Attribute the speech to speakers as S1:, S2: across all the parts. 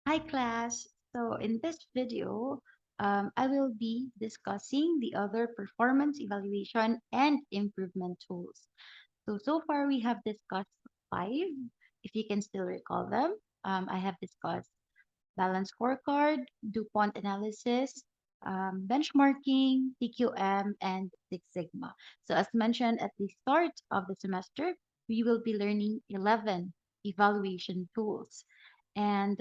S1: Hi class. So in this video, I will be discussing the other performance evaluation and improvement tools. So far we have discussed five, if you can still recall them. I have discussed balance scorecard, DuPont analysis, benchmarking, TQM, and Six Sigma. So as mentioned at the start of the semester, we will be learning 11 evaluation tools. And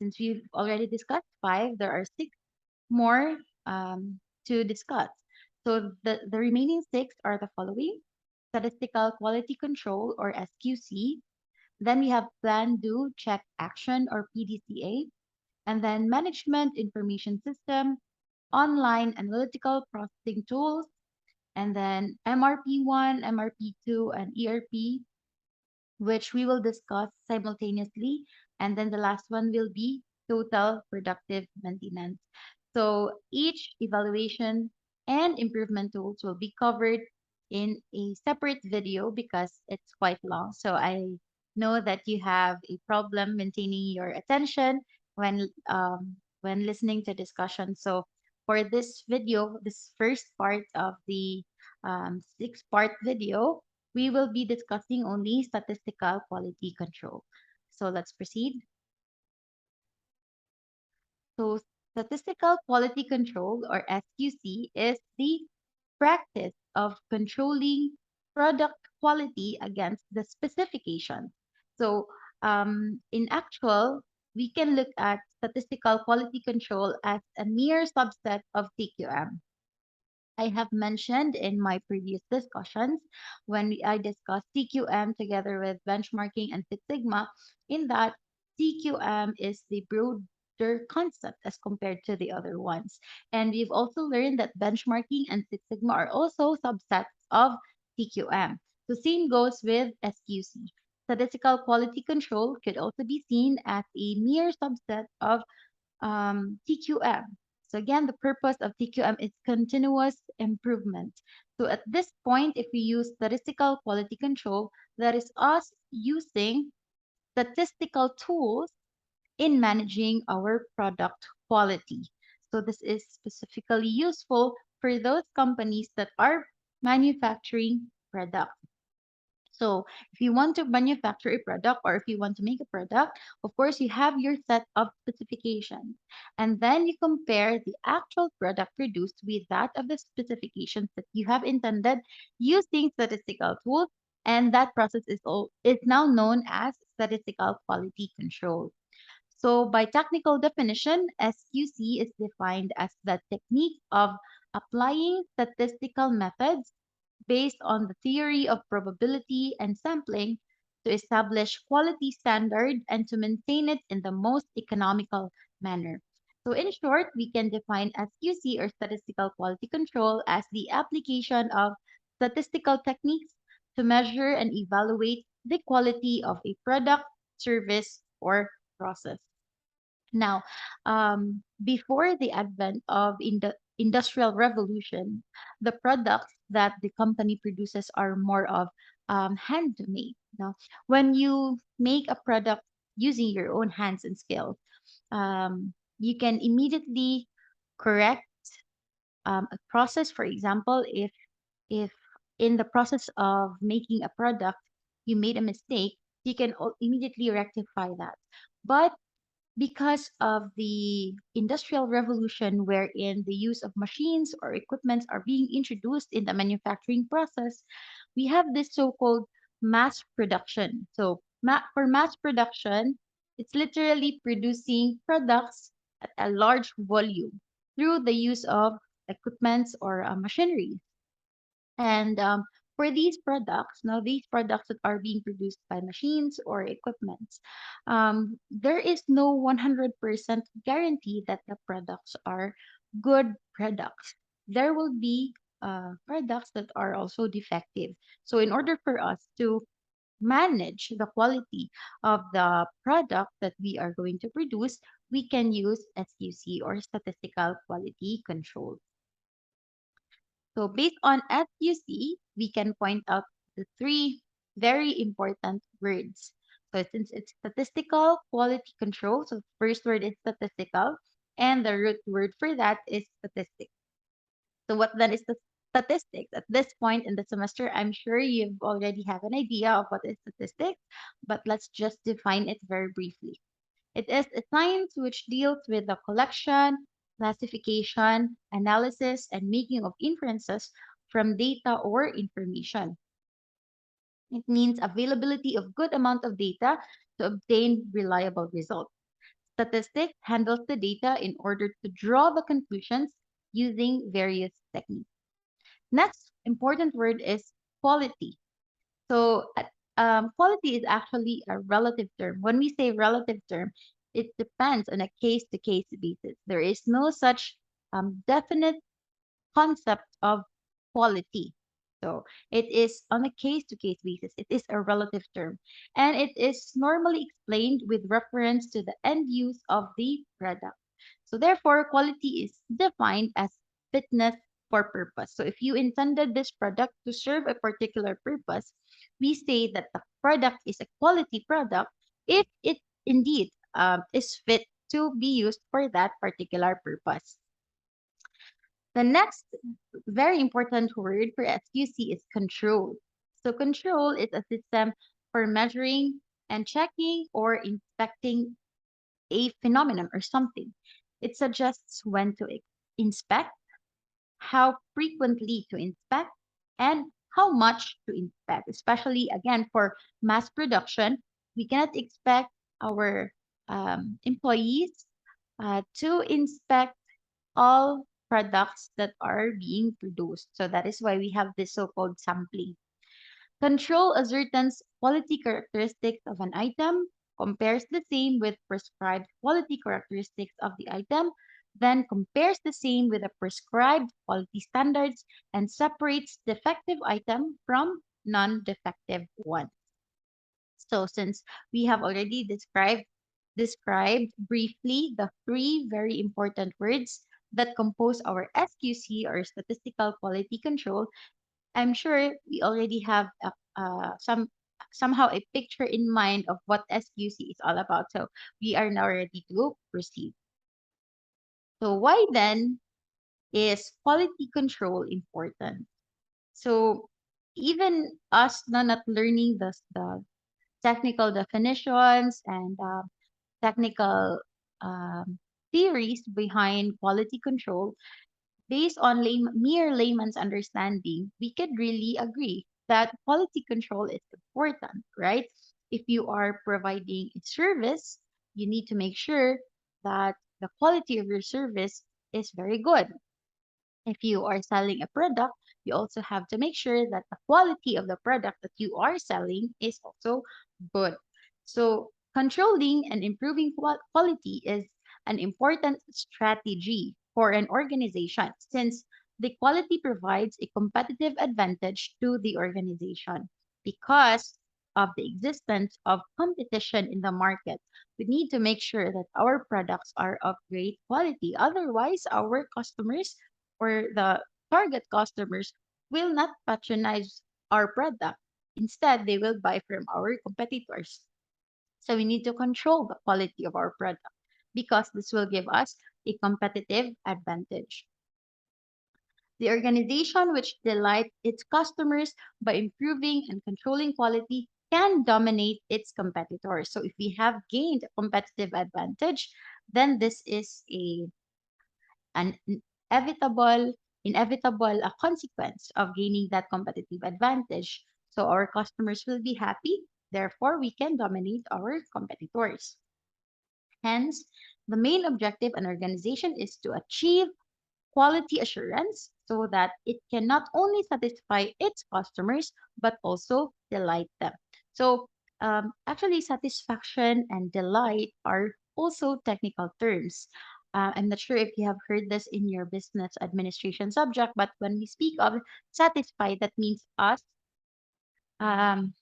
S1: since we've already discussed five, there are six more to discuss. So the remaining six are the following: statistical quality control or SQC. Then we have plan, do, check, action or PDCA, and then management information system, online analytical processing tools, and then MRP1, MRP2, and ERP, which we will discuss simultaneously. And then the last one will be total productive maintenance. So each evaluation and improvement tools will be covered in a separate video because it's quite long. So I know that you have a problem maintaining your attention when listening to discussion. So for this video, this first part of the six-part video, we will be discussing only statistical quality control. So let's proceed. So statistical quality control or SQC is the practice of controlling product quality against the specification. So in actual, we can look at statistical quality control as a mere subset of TQM. I have mentioned in my previous discussions I discussed TQM together with benchmarking and Six Sigma, in that TQM is the broader concept as compared to the other ones. And we've also learned that benchmarking and Six Sigma are also subsets of TQM. So same goes with SQC. Statistical quality control could also be seen as a mere subset of TQM. So again, the purpose of TQM is continuous improvement. So at this point, if we use statistical quality control, that is us using statistical tools in managing our product quality. So this is specifically useful for those companies that are manufacturing products. So if you want to manufacture a product or if you want to make a product, of course, you have your set of specifications. And then you compare the actual product produced with that of the specifications that you have intended using statistical tools. And that process is now known as statistical quality control. So by technical definition, SQC is defined as the technique of applying statistical methods based on the theory of probability and sampling to establish quality standard and to maintain it in the most economical manner. So in short, we can define SQC or statistical quality control as the application of statistical techniques to measure and evaluate the quality of a product, service, or process. Now, before the advent of industrial revolution, the products that the company produces are more of handmade. Now, when you make a product using your own hands and skills, you can immediately correct a process. For example, if in the process of making a product you made a mistake, you can immediately rectify that. But because of the industrial revolution wherein the use of machines or equipments are being introduced in the manufacturing process, we have this so-called mass production. So for mass production, it's literally producing products at a large volume through the use of equipments or machinery. And for these products, now these products that are being produced by machines or equipment, there is no 100% guarantee that the products are good products. There will be products that are also defective. So in order for us to manage the quality of the product that we are going to produce, we can use SQC or statistical quality control. So based on SQC, we can point out the three very important words. So since it's statistical quality control, so first word is statistical, and the root word for that is statistics. So what then is the statistics? At this point in the semester, I'm sure you already have an idea of what is statistics, but let's just define it very briefly. It is a science which deals with the collection, classification, analysis, and making of inferences from data or information. It means availability of good amount of data to obtain reliable results. Statistics handles the data in order to draw the conclusions using various techniques. Next important word is quality. So, quality is actually a relative term. When we say relative term, it depends on a case to case basis. There is no such definite concept of quality. So it is on a case to case basis. It is a relative term. And it is normally explained with reference to the end use of the product. So therefore, quality is defined as fitness for purpose. So if you intended this product to serve a particular purpose, we say that the product is a quality product if it indeed is fit to be used for that particular purpose. The next very important word for SQC is control. So control is a system for measuring and checking or inspecting a phenomenon or something. It suggests when to inspect, how frequently to inspect, and how much to inspect. Especially again for mass production, we cannot expect our employees to inspect all products that are being produced. So that is why we have this so-called sampling. Control ascertains quality characteristics of an item, compares the same with prescribed quality characteristics of the item, then compares the same with the prescribed quality standards, and separates defective item from non-defective one. So since we have already described briefly the three very important words that compose our SQC or statistical quality control, I'm sure we already have somehow a picture in mind of what SQC is all about. So we are now ready to proceed. So why then is quality control important? So even us not learning the technical definitions and technical um, theories behind quality control, based on mere layman's understanding, we could really agree that quality control is important, right? If you are providing a service, you need to make sure that the quality of your service is very good. If you are selling a product, you also have to make sure that the quality of the product that you are selling is also good. So, controlling and improving quality is an important strategy for an organization since the quality provides a competitive advantage to the organization because of the existence of competition in the market. We need to make sure that our products are of great quality. Otherwise, our customers or the target customers will not patronize our product. Instead, they will buy from our competitors. So we need to control the quality of our product because this will give us a competitive advantage. The organization which delights its customers by improving and controlling quality can dominate its competitors. So if we have gained a competitive advantage, then this is an inevitable consequence of gaining that competitive advantage. So our customers will be happy, therefore we can dominate our competitors. Hence, the main objective an organization is to achieve quality assurance so that it can not only satisfy its customers but also delight them. So, actually, satisfaction and delight are also technical terms. I'm not sure if you have heard this in your business administration subject, but when we speak of satisfy, that means us um,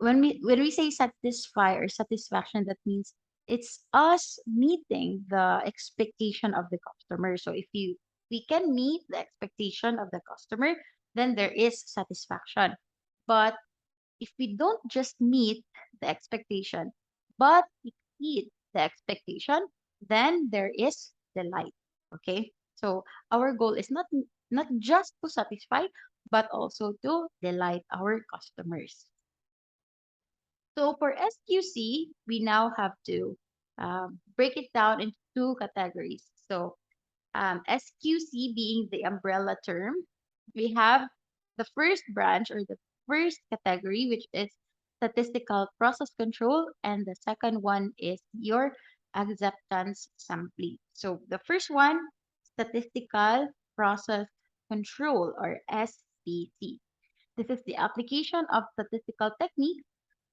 S1: when we say satisfy or satisfaction, that means it's us meeting the expectation of the customer. So if we can meet the expectation of the customer, then there is satisfaction. But if we don't just meet the expectation, but exceed the expectation, then there is delight. Okay? So our goal is not just to satisfy, but also to delight our customers. So for SQC, we now have to break it down into two categories. So SQC being the umbrella term, we have the first branch or the first category, which is statistical process control, and the second one is your acceptance sampling. So the first one, statistical process control or SPC. This is the application of statistical techniques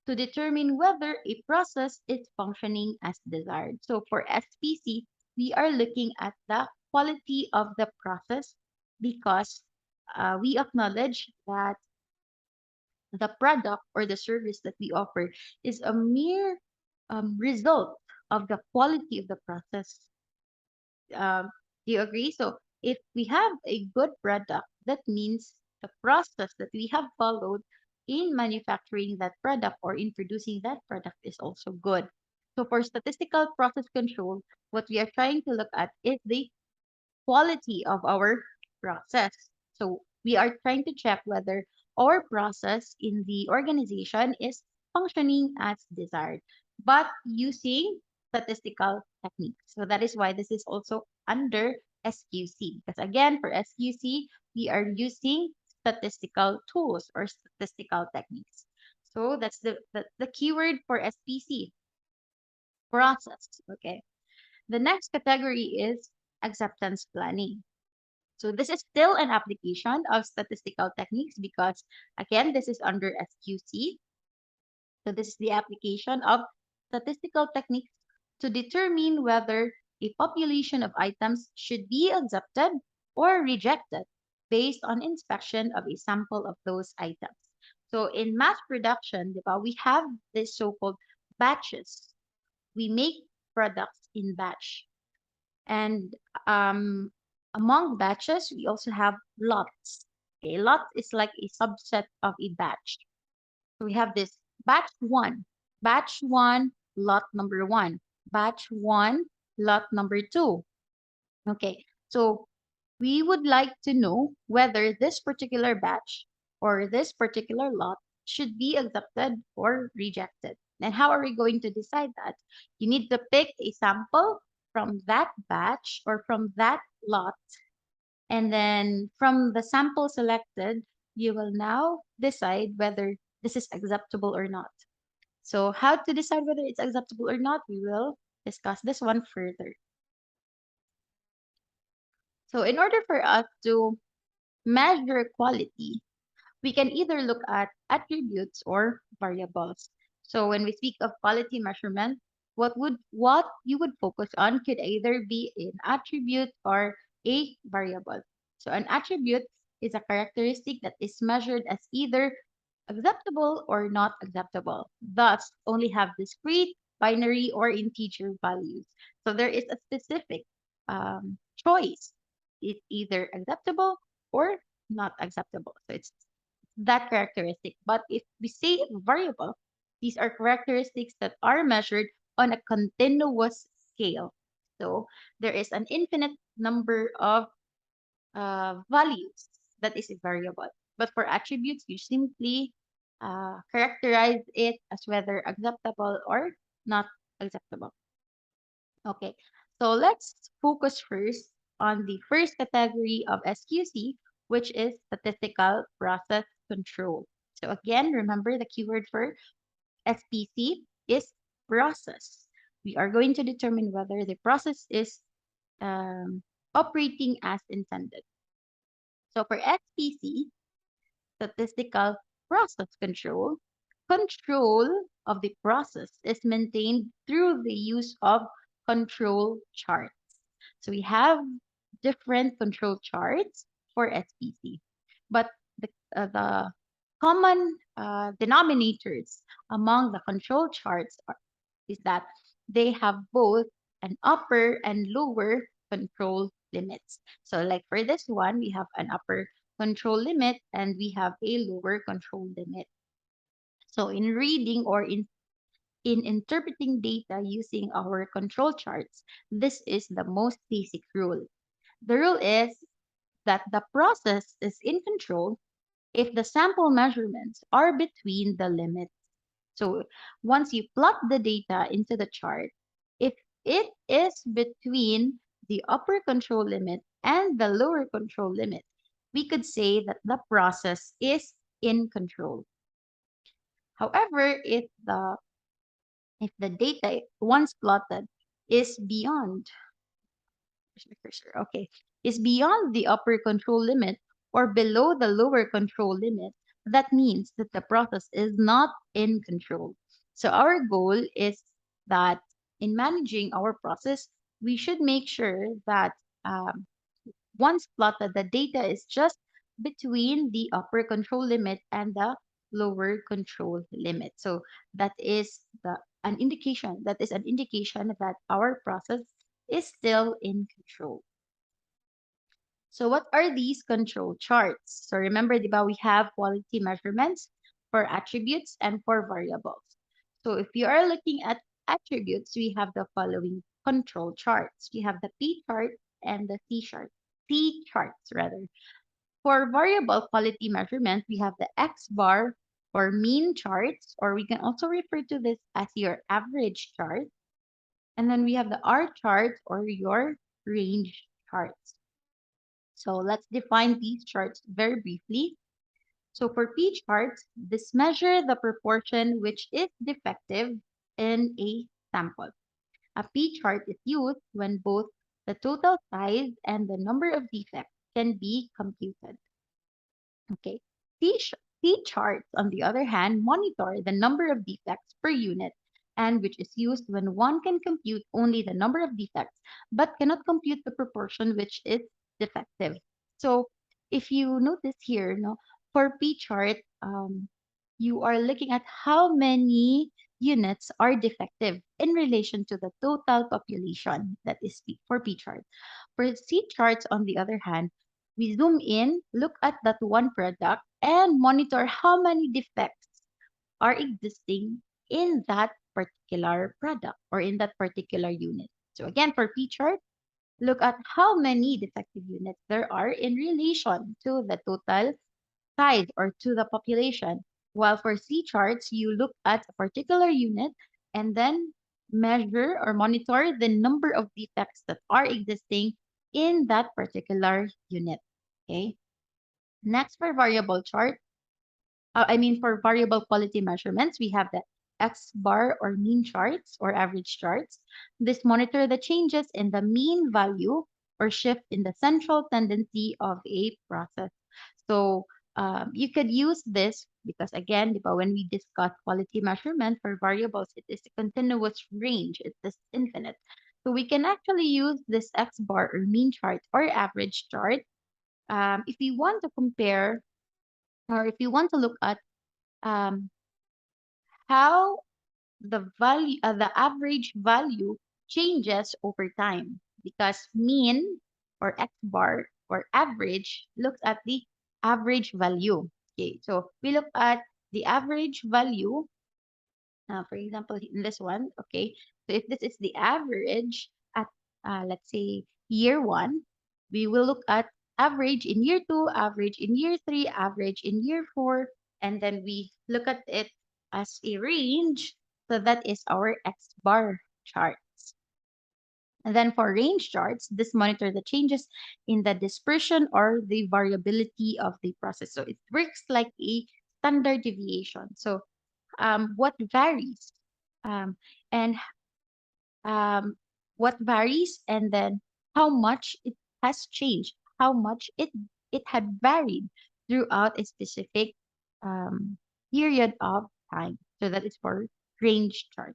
S1: to determine whether a process is functioning as desired. So for SPC, we are looking at the quality of the process because we acknowledge that the product or the service that we offer is a mere result of the quality of the process. Um, do you agree? So if we have a good product, that means the process that we have followed in manufacturing that product or in producing that product is also good. So for statistical process control, what we are trying to look at is the quality of our process. So we are trying to check whether our process in the organization is functioning as desired, but using statistical techniques. So that is why this is also under SQC. Because again, for SQC, we are using statistical tools or statistical techniques. So that's the keyword for SPC, process. Okay. The next category is acceptance planning. So this is still an application of statistical techniques because again, this is under SQC. So this is the application of statistical techniques to determine whether a population of items should be accepted or rejected based on inspection of a sample of those items. So in mass production, di ba, we have this so-called batches. We make products in batch. And among batches, we also have lots. Okay, lot is like a subset of a batch. So we have this batch one, lot number one, batch one, lot number two. Okay, so we would like to know whether this particular batch or this particular lot should be accepted or rejected. And how are we going to decide that? You need to pick a sample from that batch or from that lot. And then from the sample selected, you will now decide whether this is acceptable or not. So how to decide whether it's acceptable or not, we will discuss this one further. So in order for us to measure quality, we can either look at attributes or variables. So when we speak of quality measurement, what you would focus on could either be an attribute or a variable. So an attribute is a characteristic that is measured as either acceptable or not acceptable. Thus, only have discrete, binary, or integer values. So there is a specific choice. It's either acceptable or not acceptable. So it's that characteristic. But if we say variable, these are characteristics that are measured on a continuous scale. So there is an infinite number of values that is a variable. But for attributes, you simply characterize it as whether acceptable or not acceptable. Okay, so let's focus first on the first category of SQC, which is statistical process control. So again, remember the keyword for SPC is process. We are going to determine whether the process is operating as intended. So for SPC, statistical process control, control of the process is maintained through the use of control charts. So we have different control charts for SPC, but the common denominators among the control charts is that they have both an upper and lower control limits. So like for this one, we have an upper control limit and we have a lower control limit. So in reading or in interpreting data using our control charts, this is the most basic rule. The rule is that the process is in control if the sample measurements are between the limits. So once you plot the data into the chart, if it is between the upper control limit and the lower control limit, we could say that the process is in control. However, if the data once plotted is beyond, where's my cursor? Okay, is beyond the upper control limit or below the lower control limit, that means that the process is not in control. So our goal is that in managing our process, we should make sure that um, once plotted, the data is just between the upper control limit and the lower control limit. So that is an indication that our process is still in control. So what are these control charts? So remember, diba, we have quality measurements for attributes and for variables. So if you are looking at attributes, we have the following control charts. We have the P chart and the C charts rather. For variable quality measurement, we have the X bar or mean charts, or we can also refer to this as your average chart. And then we have the R chart or your range charts. So let's define these charts very briefly. So for P charts, this measure the proportion which is defective in a sample. A P chart is used when both the total size and the number of defects can be computed. Okay. C charts, on the other hand, monitor the number of defects per unit and which is used when one can compute only the number of defects but cannot compute the proportion which is defective. So if you notice here, no, for P chart, you are looking at how many units are defective in relation to the total population that is for P chart. For C charts, on the other hand, we zoom in, look at that one product, and monitor how many defects are existing in that particular product or in that particular unit. So again, for P chart, look at how many defective units there are in relation to the total size or to the population. While for C charts, you look at a particular unit and then measure or monitor the number of defects that are existing in that particular unit. Okay. Next, for variable chart, for variable quality measurements, we have the X bar or mean charts or average charts. This monitor the changes in the mean value or shift in the central tendency of a process. So you could use this because again, di ba, when we discuss quality measurement for variables, it is a continuous range. It is infinite. So we can actually use this X bar or mean chart or average chart if we want to compare or if you want to look at um, how the average value changes over time because mean or X bar or average looks at the average value. Okay, so we look at the average value. For example, in this one, okay, so if this is the average at, let's say, year one, we will look at average in year two, average in year three, average in year four, and then we look at it as a range. So that is our X bar charts. And then for range charts, this monitor the changes in the dispersion or the variability of the process. So it works like a standard deviation. So what varies um, and what varies and then how much it has changed, how much it had varied throughout a specific period of time. So that is for range chart.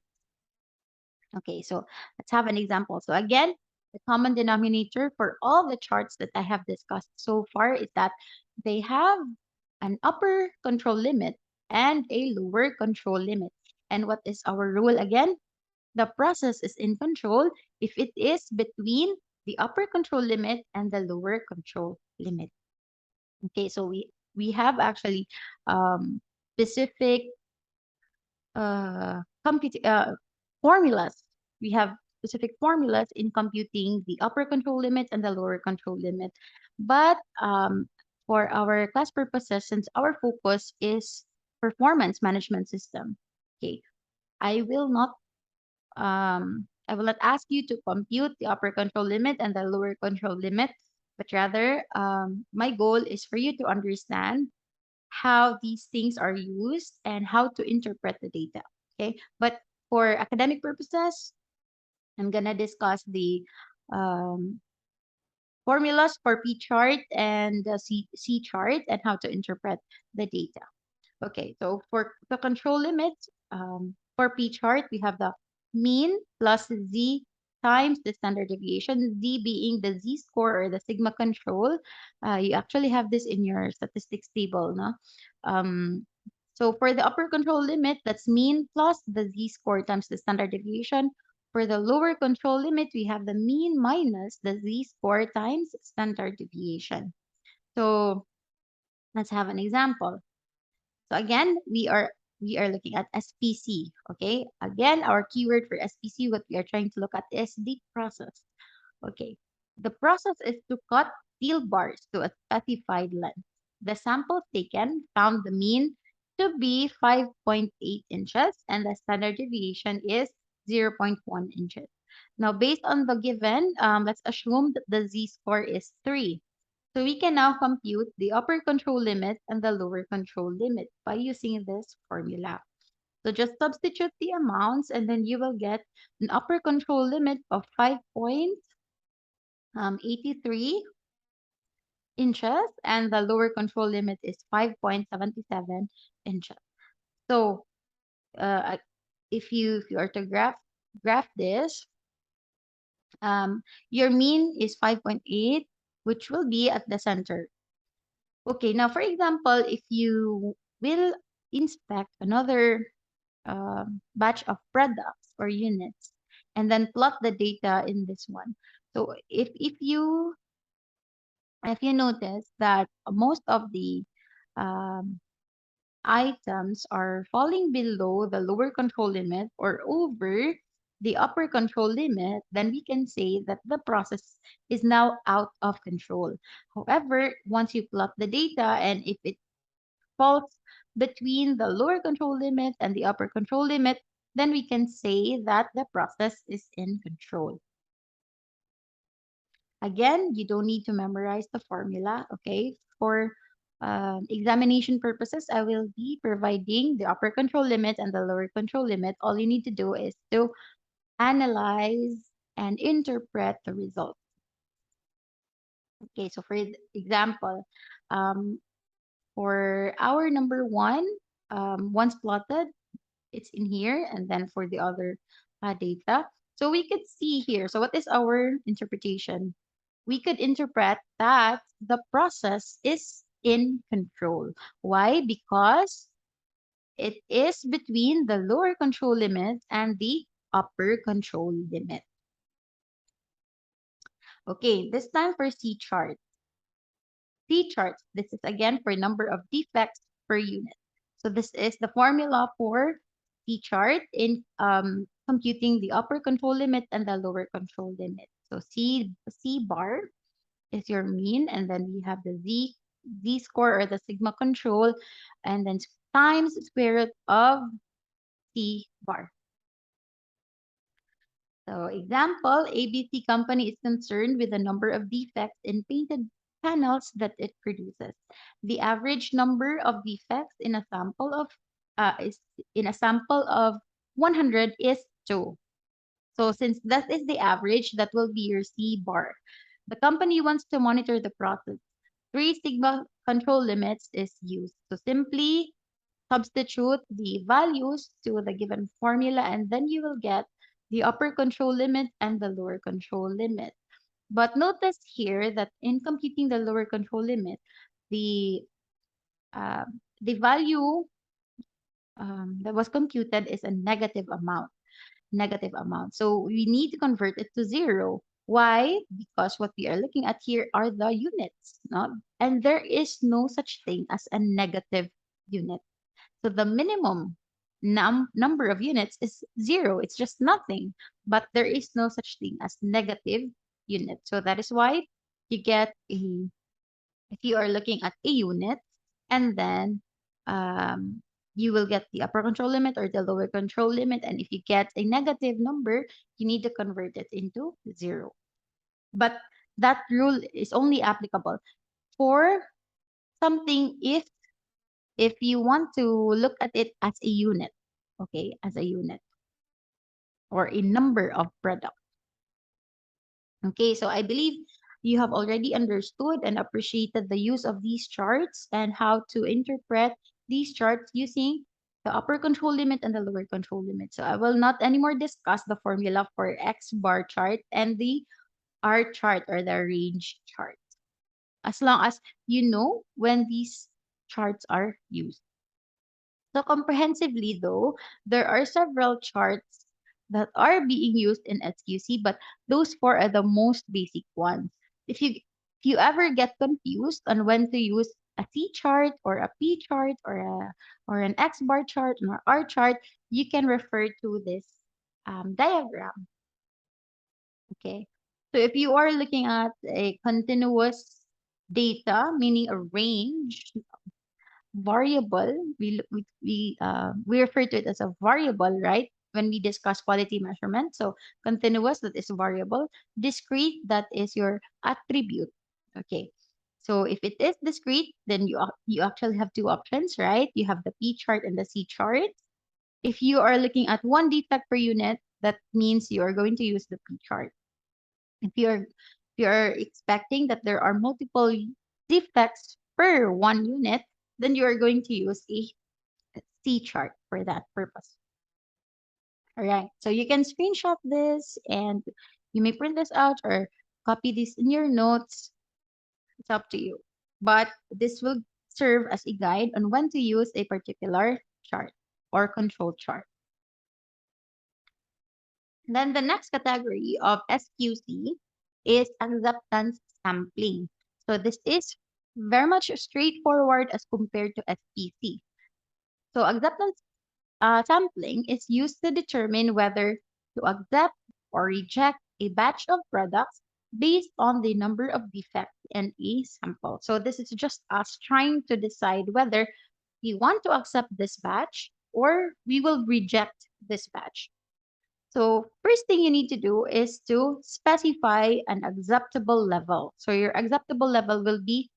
S1: Okay, so let's have an example. So again, the common denominator for all the charts that I have discussed so far is that they have an upper control limit and a lower control limit. And what is our rule again? The process is in control if it is between the upper control limit and the lower control limit. Okay, so we have actually specific compute formulas. We have specific formulas in computing the upper control limit and the lower control limit. But for our class purposes, since our focus is performance management system, okay, I will not ask you to compute the upper control limit and the lower control limit, but rather my goal is for you to understand how these things are used and how to interpret the data. Okay, but for academic purposes, I'm gonna discuss the um, formulas for P chart and the C chart and how to interpret the data. Okay, so for the control limit, for P chart, we have the mean plus Z times the standard deviation, Z being the Z score or the sigma control. You actually have this in your statistics table, no? Um, so for the upper control limit, that's mean plus the Z score times the standard deviation. For the lower control limit, we have the mean minus the Z score times standard deviation. So let's have an example. So again, we are looking at SPC. Okay. Again, our keyword for SPC, what we are trying to look at is the process. Okay. The process is to cut steel bars to a specified length. The samples taken found the mean to be 5.8 inches and the standard deviation is 0.1 inches. Now, based on the given, let's assume that the z-score is 3. So we can now compute the upper control limit and the lower control limit by using this formula. So just substitute the amounts and then you will get an upper control limit of 5.83 inches and the lower control limit is 5.77 inches. So uh, if you are to graph this, your mean is 5.8, which will be at the center. Okay, now for example, if you will inspect another batch of products or units and then plot the data in this one. So if you notice that most of the um, items are falling below the lower control limit or over the upper control limit, then we can say that the process is now out of control. However, once you plot the data and if it falls between the lower control limit and the upper control limit, then we can say that the process is in control. Again, you don't need to memorize the formula, okay? For examination purposes, I will be providing the upper control limit and the lower control limit. All you need to do is to analyze and interpret the results. Okay, so for example, um, for our number one, once plotted, it's in here, and then for the other data. So we could see here. So what is our interpretation? We could interpret that the process is in control. Why? Because it is between the lower control limit and the upper control limit. Okay, this time for C chart. C charts, this is again for number of defects per unit. So this is the formula for C chart in computing the upper control limit and the lower control limit. So C bar is your mean, and then we have the Z score or the sigma control, and then times square root of C bar. So example, ABC company is concerned with the number of defects in painted panels that it produces. The average number of defects in a sample of 100 is 2. So since that is the average, that will be your C bar. The company wants to monitor the process. 3 sigma control limits is used. So simply substitute the values to the given formula and then you will get the upper control limit and the lower control limit. But notice here that in computing the lower control limit, the uh, the value that was computed is a negative amount. Negative amount. So we need to convert it to 0. Why? Because what we are looking at here are the units, no? And there is no such thing as a negative unit. So the minimum number of units is zero. It's just nothing. But there is no such thing as negative unit. So that is why you get a, if you are looking at a unit, and then um, you will get the upper control limit or the lower control limit. And if you get a negative number, you need to convert it into zero. But that rule is only applicable for something if you want to look at it as a unit, okay, as a unit or a number of products. Okay, so I believe you have already understood and appreciated the use of these charts and how to interpret these charts using the upper control limit and the lower control limit. So I will not anymore discuss the formula for X bar chart and the R chart or the range chart, as long as you know when these charts are used. So comprehensively though, there are several charts that are being used in SQC, but those four are the most basic ones. If you ever get confused on when to use a C chart or a P chart or an X bar chart or R chart, you can refer to this diagram. Okay. So if you are looking at a continuous data, meaning a range variable, we refer to it as a variable, right? When we discuss quality measurement. So continuous, that is variable. Discrete, that is your attribute. Okay. So if it is discrete, then you actually have two options, right? You have the P chart and the C chart. If you are looking at one defect per unit, that means you are going to use the P chart. If you're expecting that there are multiple defects per one unit, then you are going to use a C chart for that purpose. All right. So you can screenshot this and you may print this out or copy this in your notes. It's up to you. But this will serve as a guide on when to use a particular chart or control chart. Then the next category of SQC is acceptance sampling. So this is very much straightforward as compared to SPC. So acceptance sampling is used to determine whether to accept or reject a batch of products based on the number of defects in a sample. So this is just us trying to decide whether we want to accept this batch or we will reject this batch. So first thing you need to do is to specify an acceptable level. So your acceptable level will be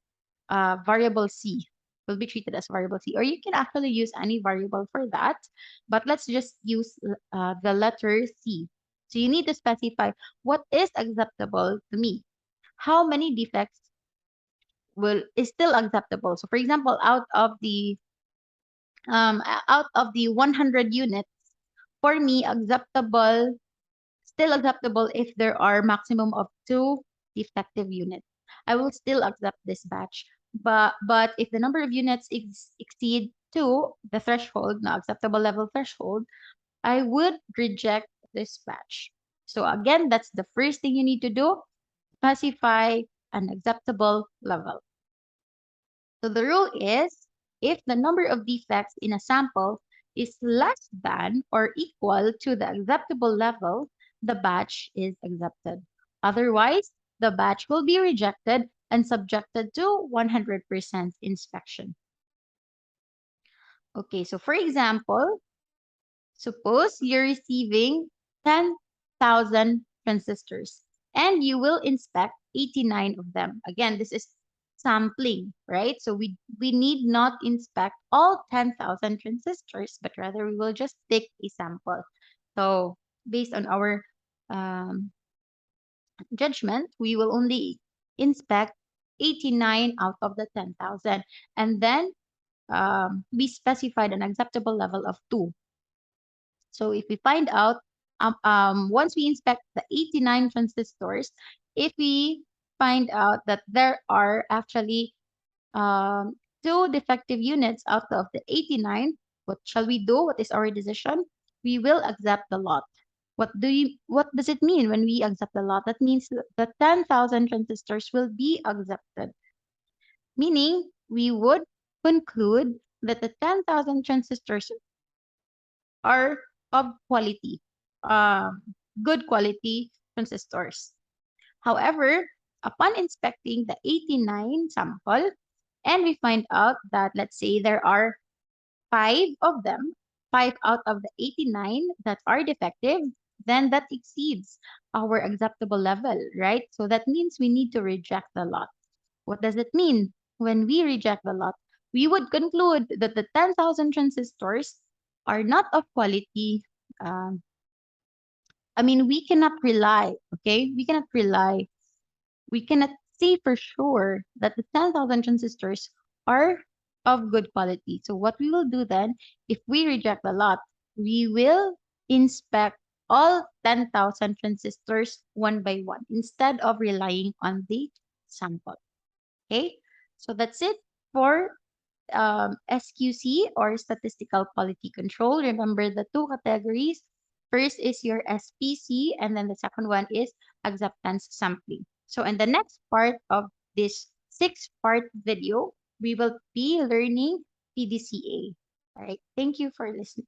S1: variable C, will be treated as variable C, or you can actually use any variable for that. But let's just use the letter C. So you need to specify what is acceptable to me. How many defects is still acceptable? So for example, out of the 100 units, for me, still acceptable if there are maximum of 2 defective units. I will still accept this batch. But if the number of units exceed 2, the threshold, the acceptable level threshold, I would reject this batch. So again, that's the first thing you need to do. Specify an acceptable level. So the rule is if the number of defects in a sample is less than or equal to the acceptable level, the batch is accepted. Otherwise, the batch will be rejected and subjected to 100% inspection. Okay, so for example, suppose you're receiving 10,000 transistors and you will inspect 89 of them. Again, this is sampling, right? So we need not inspect all 10,000 transistors, but rather we will just take a sample. So based on our um, judgment, we will only inspect 89 out of the 10,000. And then we specified an acceptable level of 2. So if we find out, once we inspect the 89 transistors, if we find out that there are actually 2 defective units out of the 89, what shall we do? What is our decision? We will accept the lot. What does it mean when we accept the lot? That means the 10,000 transistors will be accepted. Meaning, we would conclude that the 10,000 transistors are of quality, um, good quality transistors. However, upon inspecting the 89 sample, and we find out that, let's say, there are five of them, five out of the 89 that are defective, then that exceeds our acceptable level, right? So that means we need to reject the lot. What does it mean? When we reject the lot, we would conclude that the 10,000 transistors are not of quality. Um, we cannot rely, okay? We cannot say for sure that the 10,000 transistors are of good quality. So what we will do then, if we reject the lot, we will inspect all 10,000 transistors one by one instead of relying on the sample. Okay, so that's it for SQC, or statistical quality control. Remember the two categories. First is your SPC, and then the second one is acceptance sampling. So in the next part of this 6-part video, we will be learning PDCA. All right, thank you for listening.